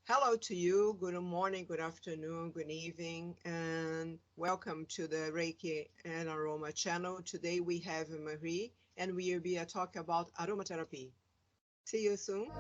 Hello to you. Good morning, good afternoon, good evening, and welcome to the Reiki and Aroma channel. Today we have Marie, and we will be talking about aromatherapy. See you soon.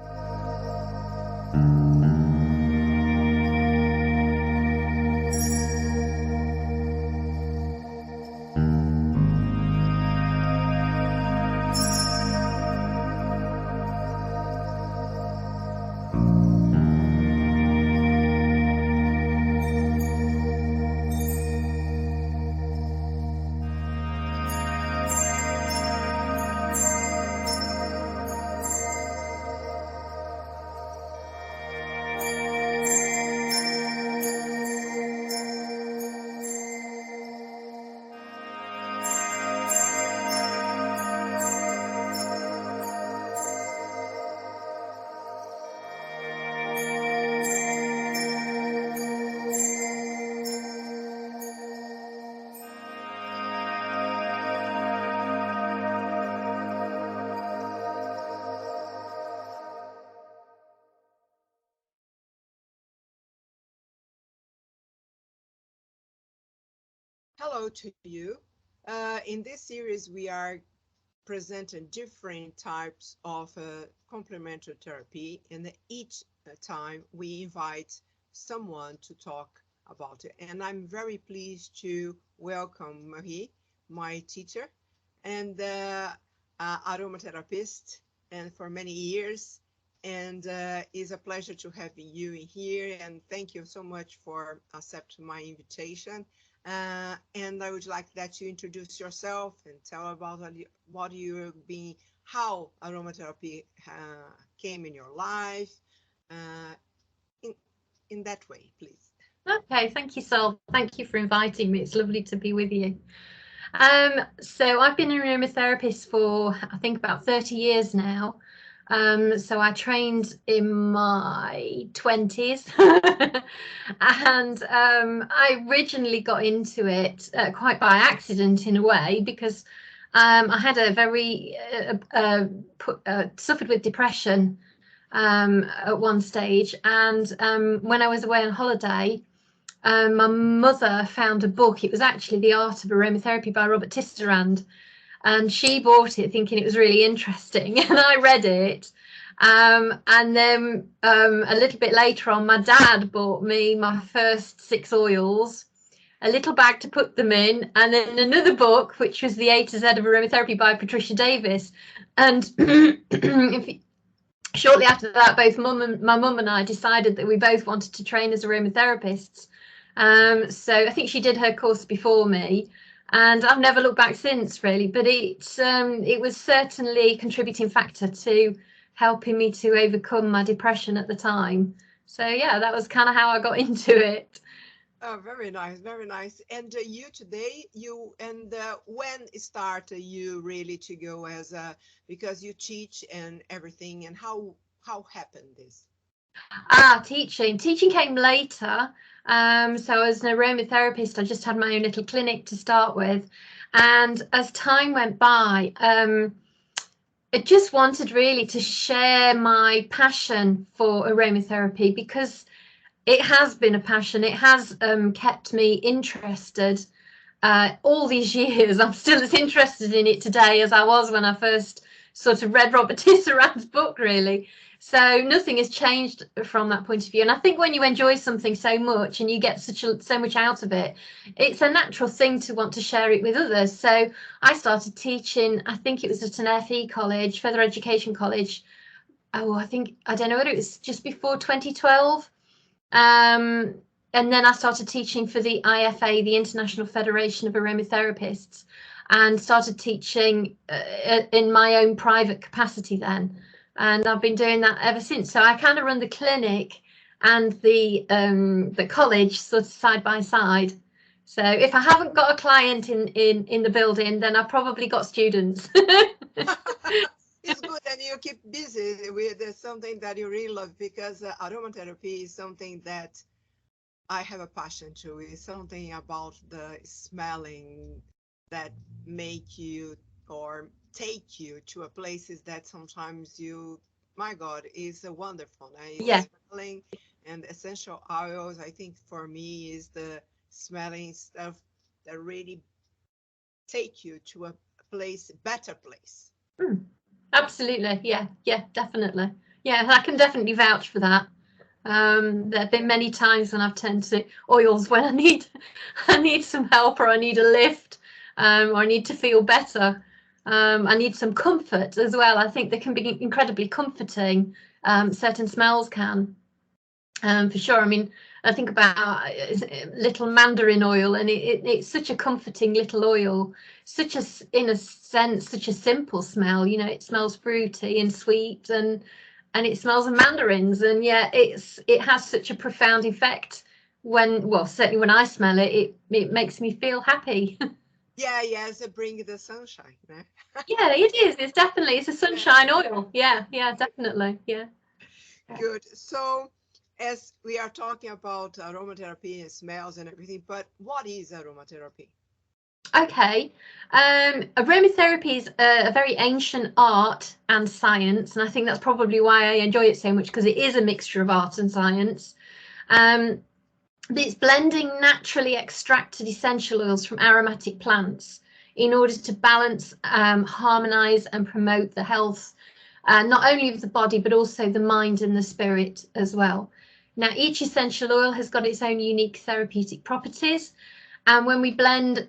Hello to you. In this series, we are presenting different types of complementary therapy, and each time we invite someone to talk about it. And I'm very pleased to welcome Marie, my teacher, and aromatherapist, and for many years. And it's a pleasure to have you in here. And thank you so much for accepting my invitation. And I would like that you introduce yourself and tell about what you've been, how aromatherapy came in your life, uh, in in that way, please. Okay, thank you, Sol. Thank you for inviting me. It's lovely to be with you. So I've been an aromatherapist for, I think, about 30 years now. So I trained in my 20s and I originally got into it quite by accident in a way because I had a very suffered with depression at one stage, and when I was away on holiday, my mother found a book. It was actually The Art of Aromatherapy by Robert Tisserand, and she bought it thinking it was really interesting, and I read it. And then a little bit later on, my dad bought me my first 6 oils, a little bag to put them in, and then another book, which was The A to Z of Aromatherapy by Patricia Davis. And if shortly after that, both my mum and I decided that we both wanted to train as aromatherapists. So I think she did her course before me, and I've never looked back since, really. But it was certainly a contributing factor to helping me to overcome my depression at the time. So yeah, that was kind of how I got into it. Oh, very nice, very nice. And you today, you and when start you really to go as a, because you teach and everything, and how happened this? Teaching came later. So as an aromatherapist, I just had my own little clinic to start with, and as time went by, I just wanted really to share my passion for aromatherapy because it has been a passion. It has kept me interested all these years. I'm still as interested in it today as I was when I first sort of read Robert Tisserand's book, really. So nothing has changed from that point of view. And I think when you enjoy something so much and you get so much out of it, it's a natural thing to want to share it with others. So I started teaching, I think it was at an FE college, further education college. Oh, I don't know whether it was just before 2012. Um, and then I started teaching for the IFA, the International Federation of Aromatherapists, and started teaching in my own private capacity then. And I've been doing that ever since. So I kind of run the clinic and the college sort of side by side. So if I haven't got a client in the building, then I've probably got students. It's good, and you keep busy with something that you really love, because aromatherapy is something that I have a passion to. It's something about the smelling that make you or take you to a places that sometimes you, my God, is wonderful. It's Yeah. smelling and essential oils, I think for me is the smelling stuff that really take you to a place, better place. Absolutely, yeah, definitely. Yeah, I can definitely vouch for that. There have been many times when I've turned to oils when I need some help, or I need a lift, or I need to feel better. I need some comfort as well. I think they can be incredibly comforting. Certain smells can, for sure. I mean, I think about little mandarin oil, and it's such a comforting little oil, such a, in a sense, such a simple smell. You know, it smells fruity and sweet, and it smells of mandarins, and yet it has such a profound effect when, well, certainly when I smell it, it makes me feel happy. Yeah, yes, it brings the sunshine. Né? Yeah, it is. It's a sunshine oil. Yeah, definitely. Yeah. Good. So, as we are talking about aromatherapy and smells and everything, but what is aromatherapy? Okay, aromatherapy is a very ancient art and science, and I think that's probably why I enjoy it so much, because it is a mixture of art and science. It's blending naturally extracted essential oils from aromatic plants in order to balance, harmonize, and promote the health, not only of the body, but also the mind and the spirit as well. Now, each essential oil has got its own unique therapeutic properties. And when we blend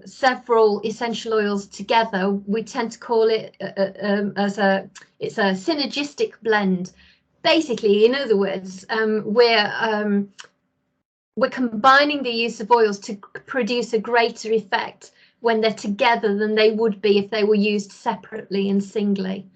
several essential oils together, we tend to call it it's a synergistic blend. Basically, in other words, we're combining the use of oils to produce a greater effect when they're together than they would be if they were used separately and singly.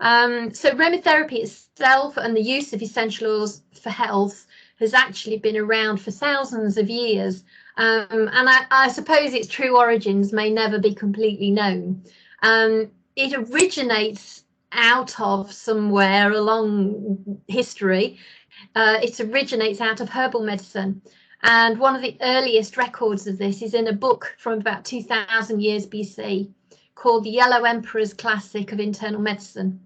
So aromatherapy itself and the use of essential oils for health has actually been around for thousands of years. And I suppose its true origins may never be completely known. It originates out of somewhere along history. It originates out of herbal medicine. And one of the earliest records of this is in a book from about 2000 years BC called The Yellow Emperor's Classic of Internal Medicine.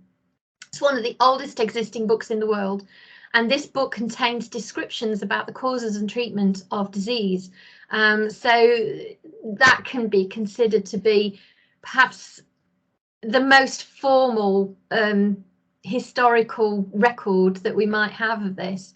It's one of the oldest existing books in the world, and this book contains descriptions about the causes and treatment of disease. So that can be considered to be perhaps the most formal historical record that we might have of this.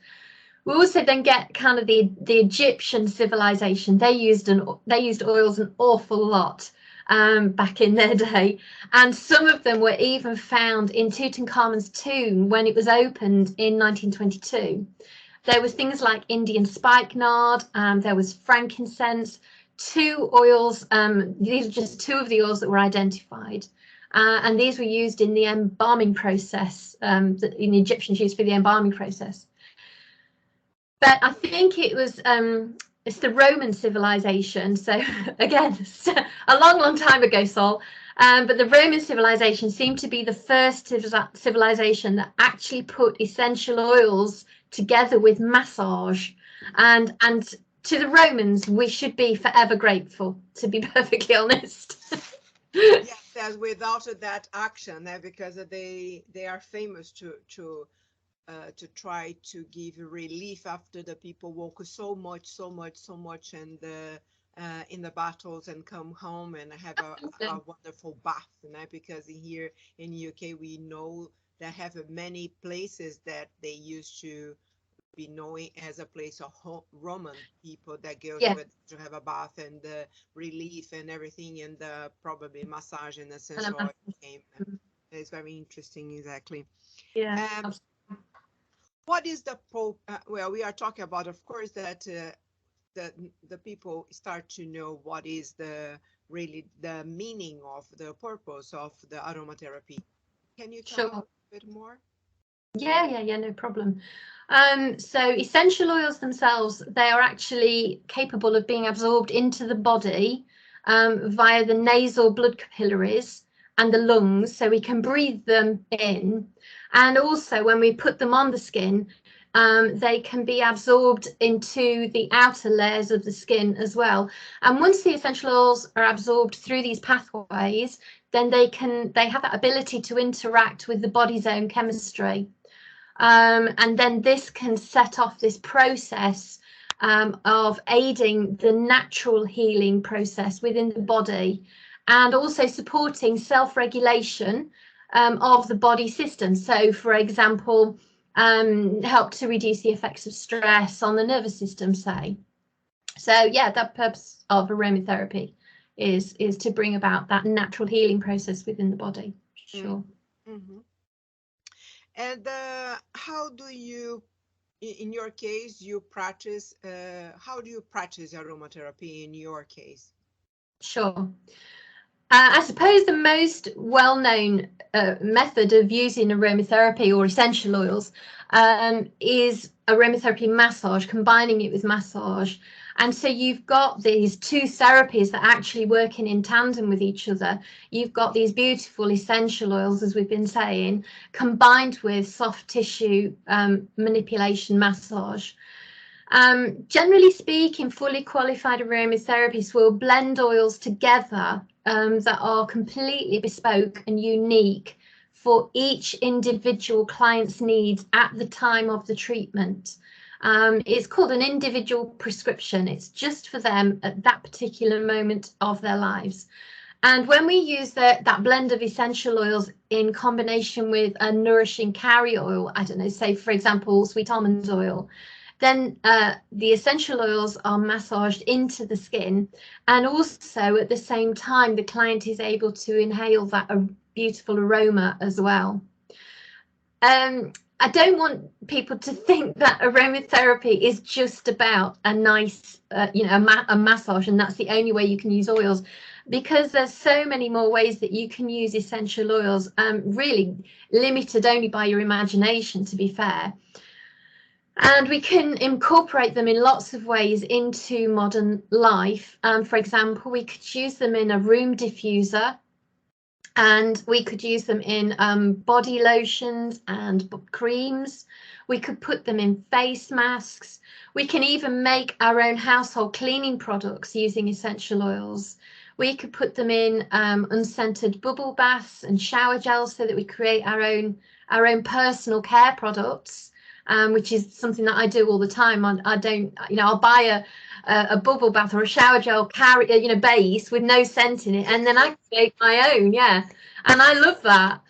We also then get kind of the Egyptian civilization. They used oils an awful lot back in their day, and some of them were even found in Tutankhamun's tomb when it was opened in 1922. There was things like Indian spikenard, there was frankincense, two oils. These are just two of the oils that were identified. And these were used in the embalming process, that the Egyptians used for the embalming process. But I think it was it's the Roman civilization. So again, a long time ago, Sol. But the Roman civilization seemed to be the first civilization that actually put essential oils together with massage. And to the Romans, we should be forever grateful, to be perfectly honest. Yes, without that action, because they are famous to try to give relief after the people walk so much and in the battles and come home and have a wonderful bath, because here in UK we know they have many places that they used to be knowing as a place of Roman people that go to have a bath and relief and everything, and probably massage and essential oil came. It's very interesting, exactly. What is the well, we are talking about, of course, that the people start to know what is really the meaning of the purpose of the aromatherapy. Can you tell us a bit more? Yeah, no problem. So essential oils themselves, they are actually capable of being absorbed into the body via the nasal blood capillaries and the lungs, so we can breathe them in. And also when we put them on the skin, they can be absorbed into the outer layers of the skin as well. And once the essential oils are absorbed through these pathways, then they have that ability to interact with the body's own chemistry. And then this can set off this process of aiding the natural healing process within the body, and also supporting self-regulation of the body system. So, for example, help to reduce the effects of stress on the nervous system, say. So yeah, the purpose of aromatherapy is to bring about that natural healing process within the body. Sure. Mm-hmm. And how do you, in your case, you practice, how do you practice aromatherapy in your case? Sure. I suppose the most well-known method of using aromatherapy or essential oils is aromatherapy massage, combining it with massage. And so you've got these two therapies that are actually working in tandem with each other. You've got these beautiful essential oils, as we've been saying, combined with soft tissue manipulation massage. Generally speaking, fully qualified aromatherapists will blend oils together that are completely bespoke and unique for each individual client's needs at the time of the treatment. It's called an individual prescription. It's just for them at that particular moment of their lives. And when we use that blend of essential oils in combination with a nourishing carrier oil, I don't know, say, for example, sweet almond oil, then the essential oils are massaged into the skin, and also at the same time the client is able to inhale that beautiful aroma as well. I don't want people to think that aromatherapy is just about a nice, a massage, and that's the only way you can use oils, because there's so many more ways that you can use essential oils, really limited only by your imagination, to be fair. And we can incorporate them in lots of ways into modern life. For example, we could use them in a room diffuser, and we could use them in body lotions and creams. We could put them in face masks. We can even make our own household cleaning products using essential oils. We could put them in unscented bubble baths and shower gels, so that we create our own personal care products. Which is something that I do all the time. I don't, I'll buy a bubble bath or a shower gel base with no scent in it, and then I create my own. Yeah, and I love that.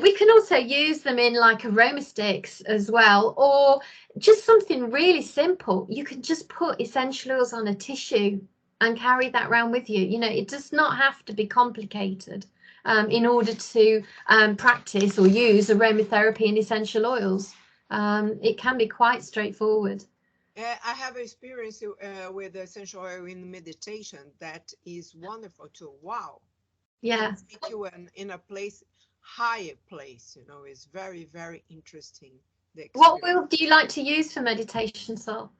We can also use them in like aroma sticks as well, or just something really simple. You can just put essential oils on a tissue and carry that around with you. It does not have to be complicated in order to practice or use aromatherapy and essential oils. It can be quite straightforward. I have experience with essential oil in meditation. That is wonderful too. Wow. Yeah. Can take you in a higher place. It's very, very interesting. What oil do you like to use for meditation, Sol?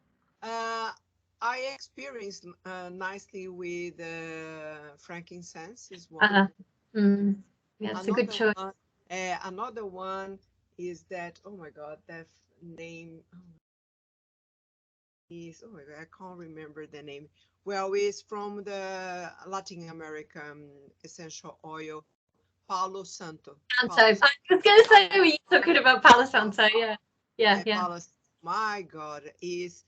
I experienced nicely with frankincense is one. Yeah, it's a good choice. Another one is that, oh my God, that name is, oh my God, I can't remember the name. Well, it's from the Latin American essential oil, Palo Santo. Santo. I was going to say, were you talking about Palo Santo? Yeah. My God, is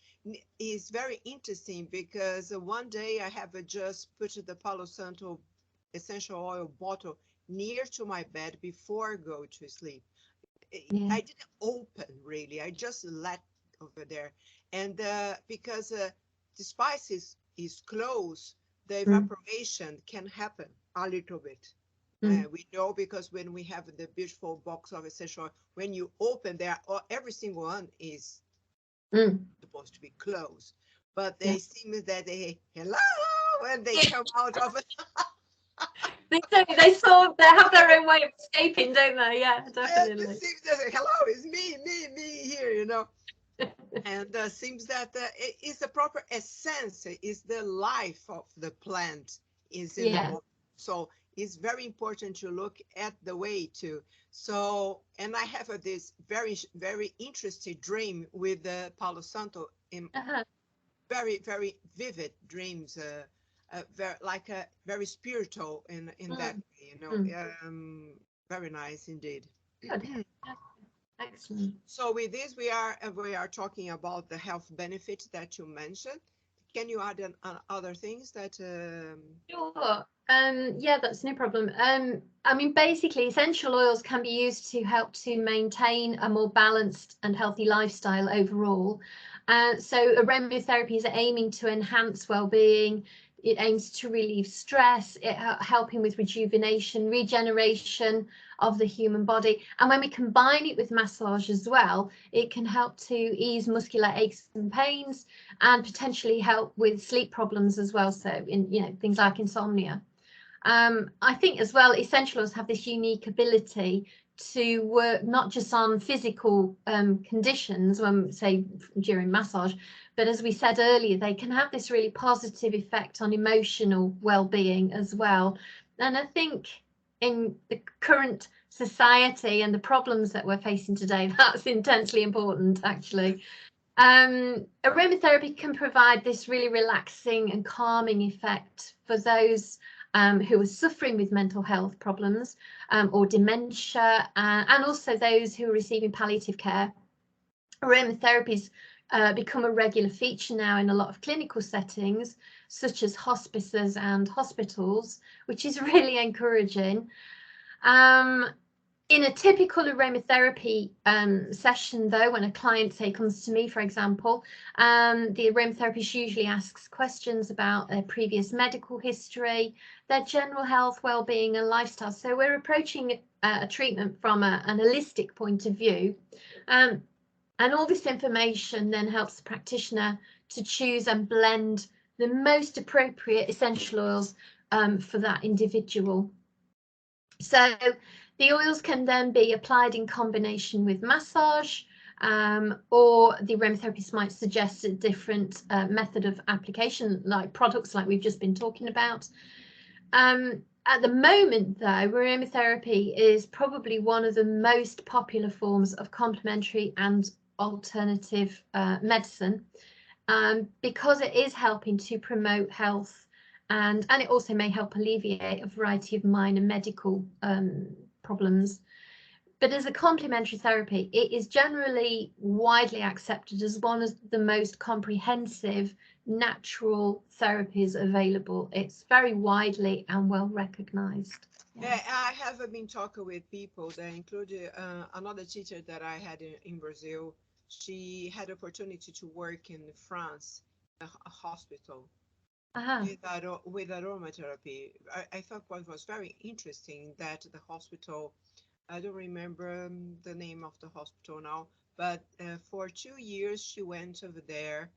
very interesting, because one day I have just put the Palo Santo essential oil bottle near to my bed before I go to sleep. Yeah. I didn't open really. I just let over there, and because the spice is close, the evaporation can happen a little bit. We know, because when we have the beautiful box of essential oil, when you open there, every single one is supposed to be closed, but they seem that they hello when they come out of it. They do. They have their own way of escaping, don't they? Yeah, definitely. It seems that hello, it's me here, and seems that it is the proper essence, is the life of the plant is in the body. So it's very important to look at the way too. So, and I have this very, very interesting dream with the Palo Santo, in very, very vivid dreams, very spiritual in that way, very nice indeed. Good. Excellent. So with this, we are talking about the health benefits that you mentioned. Can you add other things that? Sure. Yeah, that's no problem. I mean, basically, essential oils can be used to help to maintain a more balanced and healthy lifestyle overall. So aromatherapy is aiming to enhance well-being. It aims to relieve stress, helping with rejuvenation, regeneration of the human body. And when we combine it with massage as well, it can help to ease muscular aches and pains and potentially help with sleep problems as well. So in things like insomnia. I think as well, essential oils have this unique ability to work not just on physical conditions, when say during massage, but as we said earlier, they can have this really positive effect on emotional well-being as well. And I think in the current society and the problems that we're facing today, that's intensely important, actually. Aromatherapy can provide this really relaxing and calming effect for those who are suffering with mental health problems or dementia, and also those who are receiving palliative care. Aromatherapy's become a regular feature now in a lot of clinical settings, such as hospices and hospitals, which is really encouraging. In a typical aromatherapy session, though, when a client, say, comes to me, for example, the aromatherapist usually asks questions about their previous medical history, their general health, well-being and lifestyle. So we're approaching a treatment from an holistic point of view. And all this information then helps the practitioner to choose and blend the most appropriate essential oils for that individual. So the oils can then be applied in combination with massage, or the aromatherapist might suggest a different method of application, like products like we've just been talking about. At the moment, though, aromatherapy is probably one of the most popular forms of complementary and alternative medicine, because it is helping to promote health, and it also may help alleviate a variety of minor medical problems. But as a complementary therapy, it is generally widely accepted as one of the most comprehensive natural therapies available. It's very widely and well recognized. Yeah, I have been talking with people that included another teacher that I had in Brazil. She had opportunity to work in France, a hospital with aromatherapy. I thought what was very interesting that the hospital, I don't remember the name of the hospital now, but for 2 years she went over there,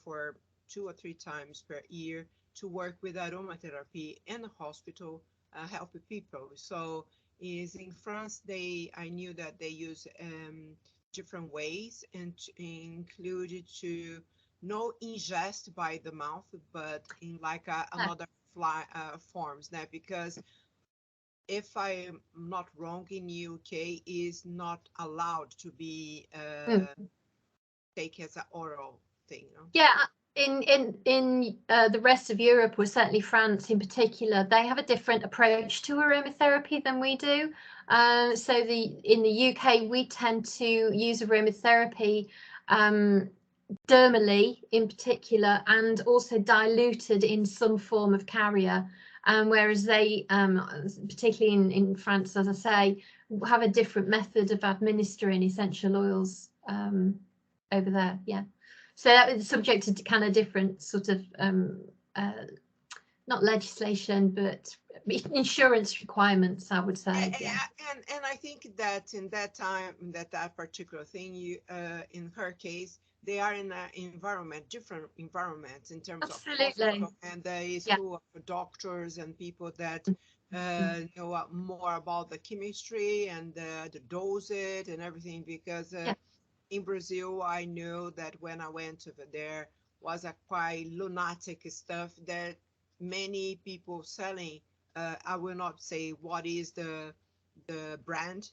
for 2 or 3 times per year to work with aromatherapy in the hospital, help people. So is in France, I knew that they use different ways, and included to no ingest by the mouth, but in like another forms now, because if I'm not wrong, in UK is not allowed to be taken as an oral thing. No? Yeah, in the rest of Europe, or certainly France in particular, they have a different approach to aromatherapy than we do. So in the UK, we tend to use aromatherapy dermally in particular, and also diluted in some form of carrier. Whereas they, particularly in France, as I say, have a different method of administering essential oils over there. Yeah. So that is subject to kind of different sort of not legislation, but insurance requirements, I would say. Yeah. And I think that in that time, that particular thing, in her case, they are in an different environments in terms of hospital, and there is full of doctors and people that know more about the chemistry and the dosage and everything, because in Brazil, I know that when I went over there was a quite lunatic stuff that many people selling. I will not say what is the brand,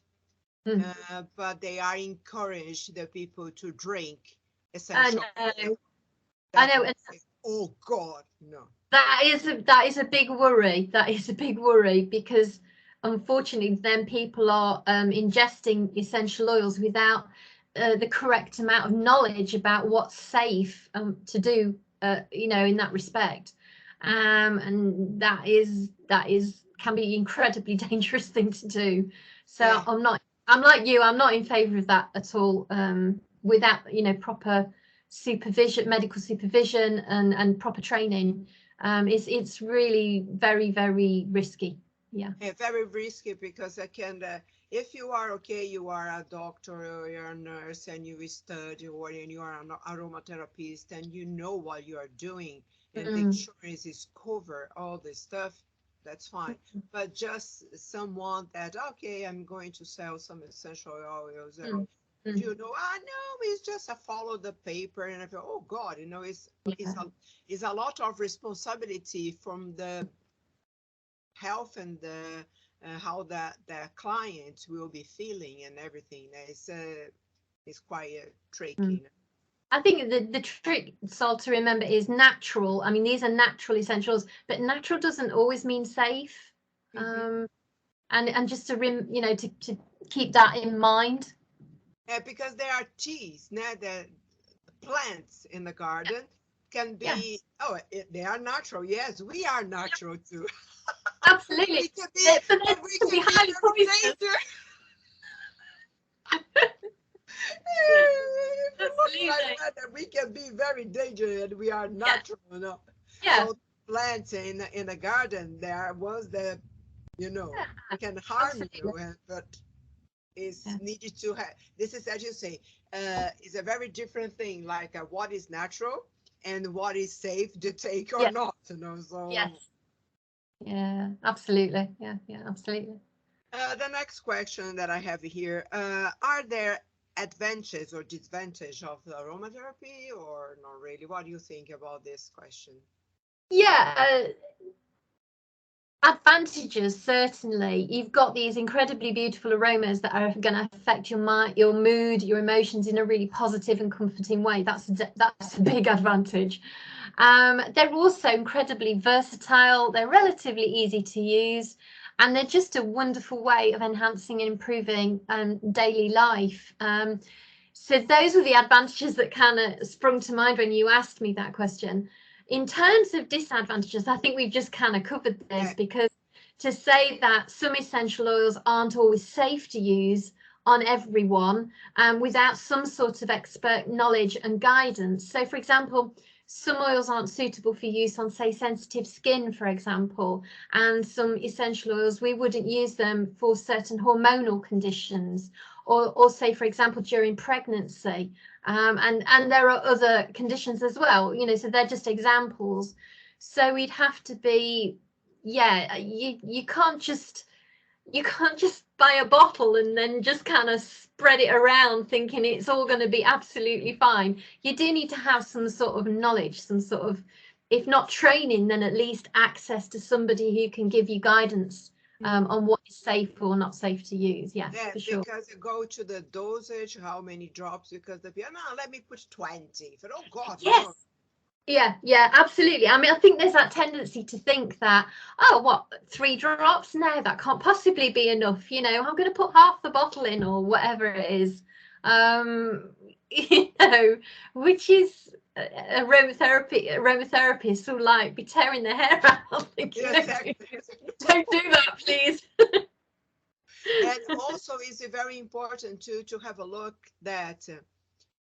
but they are encourage the people to drink essential oil. I know. Oh God, no. That is a big worry. That is a big worry, because unfortunately, then people are ingesting essential oils without the correct amount of knowledge about what's safe to do, in that respect. And that can be incredibly dangerous thing to do. So Yeah. I'm like you, I'm not in favor of that at all, without, proper supervision, medical supervision and proper training. It's really very, very risky. Yeah. Very risky because I can, if you are okay, you are a doctor or you're a nurse and you study or you are an aromatherapist and you know what you are doing and the insurance is cover all this stuff, that's fine. But just someone that, okay, I'm going to sell some essential oils and I know it's just a follow the paper and I feel, oh God, it's a lot of responsibility from the health and the how the client will be feeling and everything. It's quite tricky. I think the trick, Sol, to remember is natural. I mean, these are natural essentials, but natural doesn't always mean safe. And just to keep that in mind. Because there are teas, the plants in the garden can be, they are natural. Yes, we are natural too. Absolutely. We can be highly poisonous. That we can be very dangerous and we are natural, So plants in the garden, there are ones that can harm you, but it's needed to have. This is, as you say, is a very different thing. Like what is natural and what is safe to take or not. So yeah, absolutely. Yeah, absolutely. The next question that I have here: are there advantages or disadvantages of the aromatherapy, or not really? What do you think about this question? Yeah, advantages, certainly. You've got these incredibly beautiful aromas that are going to affect your mind, your mood, your emotions in a really positive and comforting way. That's a big advantage. They're also incredibly versatile. They're relatively easy to use, and they're just a wonderful way of enhancing and improving daily life. So those were the advantages that kind of sprung to mind when you asked me that question. In terms of disadvantages, I think we've just kind of covered this, because to say that some essential oils aren't always safe to use on everyone without some sort of expert knowledge and guidance. So, for example, some oils aren't suitable for use on, say, sensitive skin, for example, and some essential oils, we wouldn't use them for certain hormonal conditions, or say, for example, during pregnancy. And there are other conditions as well, so they're just examples. So we'd have to be, you can't just buy a bottle and then just kind of spread it around thinking it's all going to be absolutely fine. You do need to have some sort of knowledge, some sort of, if not training, then at least access to somebody who can give you guidance on what is safe or not safe to use. Yeah, for sure. Because you go to the dosage, how many drops, because the people, no, let me put 20. But, oh God, yes. No. Yeah, absolutely. I mean, I think there's that tendency to think that, 3 drops? No, that can't possibly be enough. I'm going to put half the bottle in or whatever it is. Which is aromatherapists will like be tearing their hair out thinking, don't do that, please. And also is very important to have a look that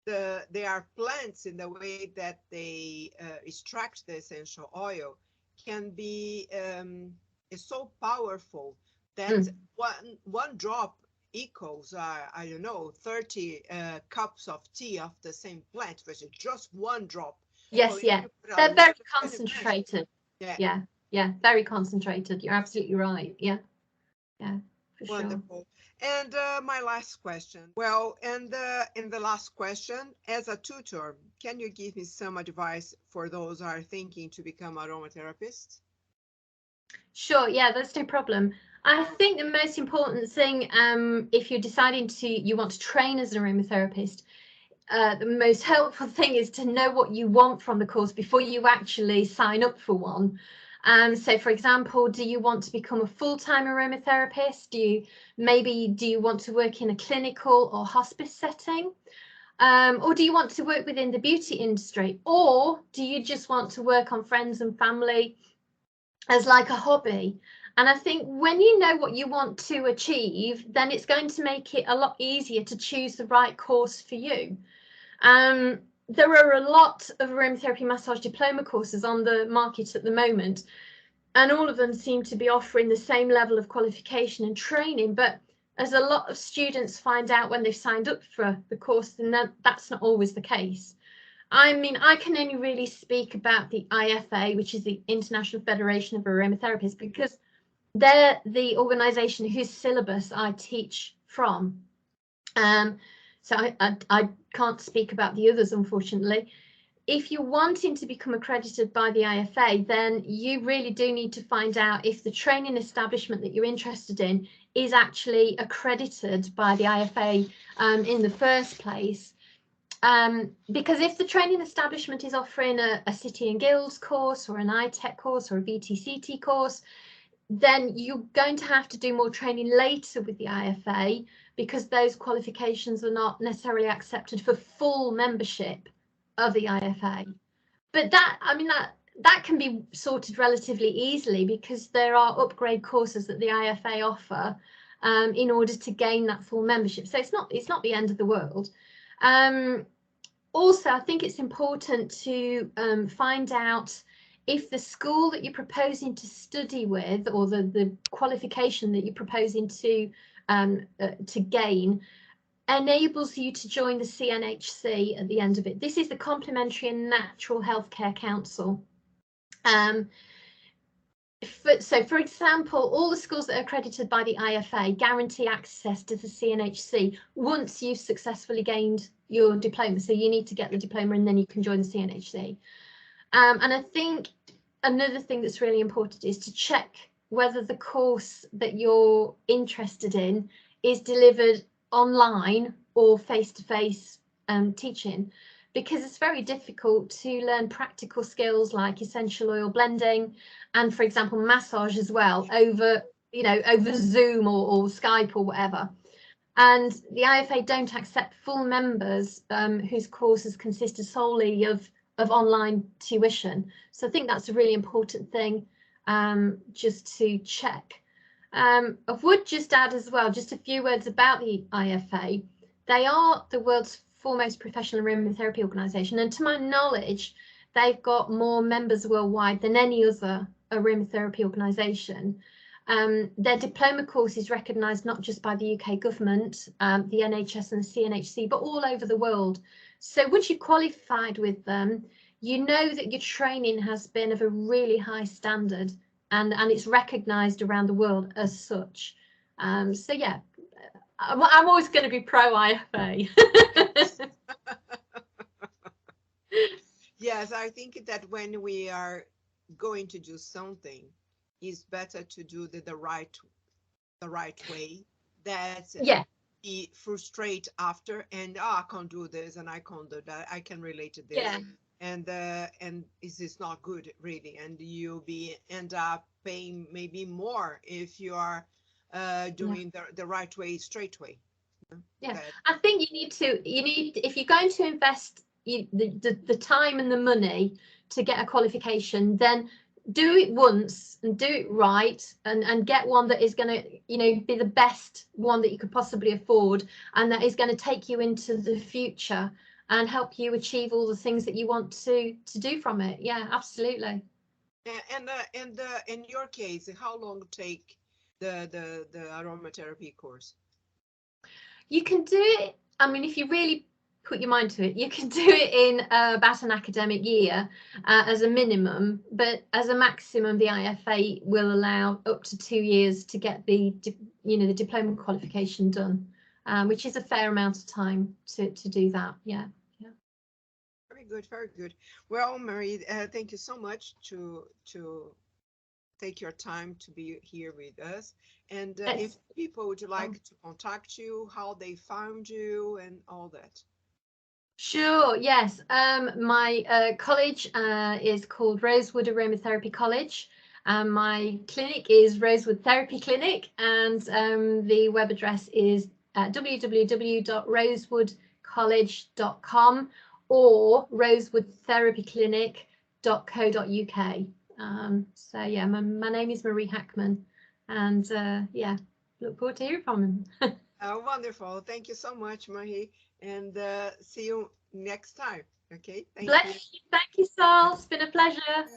they are plants in the way that they extract the essential oil can be is so powerful that one drop equals I don't know 30 cups of tea of the same plant versus just one drop. Yes, they're very concentrated. Yeah, very concentrated. You're absolutely right. Yeah, for wonderful. Sure. And my last question. Well, and in the last question, as a tutor, can you give me some advice for those who are thinking to become aromatherapists? Sure, yeah, that's no problem. I think the most important thing, if you're deciding you want to train as an aromatherapist, the most helpful thing is to know what you want from the course before you actually sign up for one. So for example, do you want to become a full-time aromatherapist? Do you want to work in a clinical or hospice setting? Or do you want to work within the beauty industry? Or do you just want to work on friends and family as like a hobby? And I think when you know what you want to achieve, then it's going to make it a lot easier to choose the right course for you. There are a lot of aromatherapy massage diploma courses on the market at the moment, and all of them seem to be offering the same level of qualification and training. But as a lot of students find out when they've signed up for the course, then that's not always the case. I mean, I can only really speak about the IFA, which is the International Federation of Aromatherapists, because they're the organisation whose syllabus I teach from. So I can't speak about the others, unfortunately. If you're wanting to become accredited by the IFA, then you really do need to find out if the training establishment that you're interested in is actually accredited by the IFA in the first place. Because if the training establishment is offering a City and Guilds course or an iTech course or a VTCT course, then you're going to have to do more training later with the IFA, because those qualifications are not necessarily accepted for full membership of the IFA. But that can be sorted relatively easily, because there are upgrade courses that the IFA offer in order to gain that full membership. So it's not the end of the world. Also, I think it's important to find out if the school that you're proposing to study with, or the qualification that you're proposing to gain, enables you to join the CNHC at the end of it. This is the Complementary and Natural Healthcare Council. So, for example, all the schools that are accredited by the IFA guarantee access to the CNHC once you've successfully gained your diploma. So you need to get the diploma and then you can join the CNHC. And I think another thing that's really important is to check whether the course that you're interested in is delivered online or face-to-face teaching, because it's very difficult to learn practical skills like essential oil blending and, for example, massage as well over Zoom or Skype or whatever. And the IFA don't accept full members whose courses consisted solely of online tuition. So I think that's a really important thing just to check. I would just add as well, just a few words about the IFA. They are the world's foremost professional aromatherapy organisation, and to my knowledge, they've got more members worldwide than any other aromatherapy organisation. Their diploma course is recognised not just by the UK government, the NHS and the CNHC, but all over the world. So once you're qualified with them, you know that your training has been of a really high standard, and it's recognised around the world as such. So yeah, I'm always going to be pro IFA. Yes, I think that when we are going to do something, it's better to do the right way. That Yeah. be frustrated after and I can't do this and I can't do that. I can relate to this. Yeah. And is this not good really? And you end up paying maybe more if you are doing the right way, straight way. Yeah, I think you need if you're going to invest the time and the money to get a qualification, then do it once and do it right, and get one that is going to be the best one that you could possibly afford, and that is going to take you into the future and help you achieve all the things that you want to do from it. Yeah, absolutely. And in your case, how long take the aromatherapy course? You can do it, I mean, if you really put your mind to it, you can do it in about an academic year as a minimum, but as a maximum, the IFA will allow up to 2 years to get the diploma qualification done, which is a fair amount of time to do that. Yeah. Very good, very good. Well, Marie, thank you so much to take your time to be here with us. And Yes. If people would like to contact you, how they found you and all that. Sure, yes. My college is called Rosewood Aromatherapy College. My clinic is Rosewood Therapy Clinic, and the web address is www.rosewoodcollege.com or rosewoodtherapyclinic.co.uk. So yeah, my name is Marie Hackman, and yeah, look forward to hearing from him. Wonderful. Thank you so much, Marie, and see you next time. Okay, thank you. Bless you. Thank you, Sol. It's been a pleasure.